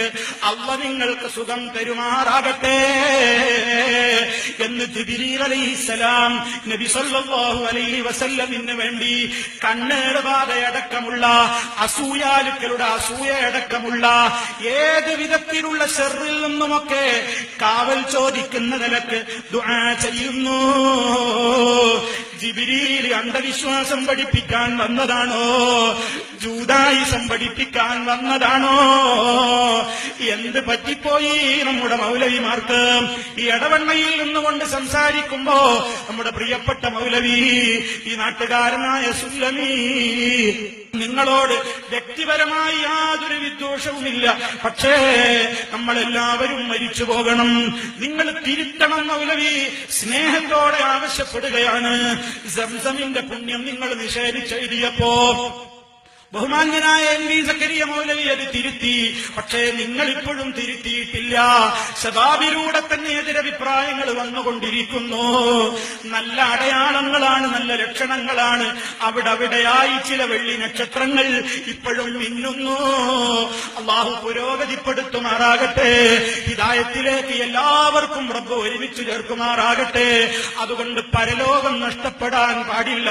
നിലക്ക് അല്ലാഹു നിങ്ങൾക്ക് സുഖം തരുമാറാകട്ടെ എന്ന് ജിബ്രീൽ അലൈഹിസ്സലാം നബി സല്ലല്ലാഹു അലൈഹി വസല്ലമിന് വേണ്ടി കണ്ണേറ് ബാധയടക്കമുള്ള അസൂയാലുക്കളുടെ അസൂയയടക്കമുള്ള ഏത് വിധത്തിലുള്ള ശർറിൽ നിന്നുമൊക്കെ കാവൽ ചോദിക്കുന്ന നിലക്ക് ദുആ ചെയ്യുന്നു. ജിബ്രീൽ അന്ധവിശ്വാസം പഠിപ്പിക്കാൻ വന്നതാണോ? ജൂദായിസം പഠിപ്പിക്കാൻ വന്നതാണോ? എന്ത് പറ്റിപ്പോയി നമ്മുടെ മൗലവിമാർക്ക്? ഈ ഇടവണ്ണയിൽ നിന്നുകൊണ്ട് സംസാരിക്കുമ്പോ നമ്മുടെ പ്രിയപ്പെട്ട മൗലവി, ഈ നാട്ടുകാരനായ സുല്ലമി, നിങ്ങളോട് വ്യക്തിപരമായി യാതൊരു വിദ്വേഷവുമില്ല, പക്ഷേ നമ്മളെല്ലാവരും മരിച്ചു പോകണം, നിങ്ങൾ തിരുത്തണം മൗലവി, സ്നേഹത്തോടെ ആവശ്യപ്പെടുകയാണ്. സംസമിന്റെ പുണ്യം നിങ്ങൾ നിഷേധിച്ചെഴുതിയപ്പോ ബഹുമാന്യനായ എം വി സക്കരിയ മൗലവി അത് തിരുത്തി. പക്ഷേ നിങ്ങളിപ്പോഴും തിരുത്തിയിട്ടില്ല. ശബാബിലൂടെ തന്നെ എതിരഭിപ്രായങ്ങൾ വന്നുകൊണ്ടിരിക്കുന്നു. നല്ല അടയാളങ്ങളാണ്, നല്ല ലക്ഷണങ്ങളാണ്. അവിടെയായി ചില വെള്ളി നക്ഷത്രങ്ങൾ ഇപ്പോഴും മിന്നുന്നു. അള്ളാഹു പുരോഗതിപ്പെടുത്തുമാറാകട്ടെ. ഹിദായത്തിലേക്ക് എല്ലാവർക്കും റബ്ബ് ഒരുമിച്ച് ചേർക്കുമാറാകട്ടെ. അതുകൊണ്ട് പരലോകം നഷ്ടപ്പെടാൻ പാടില്ല.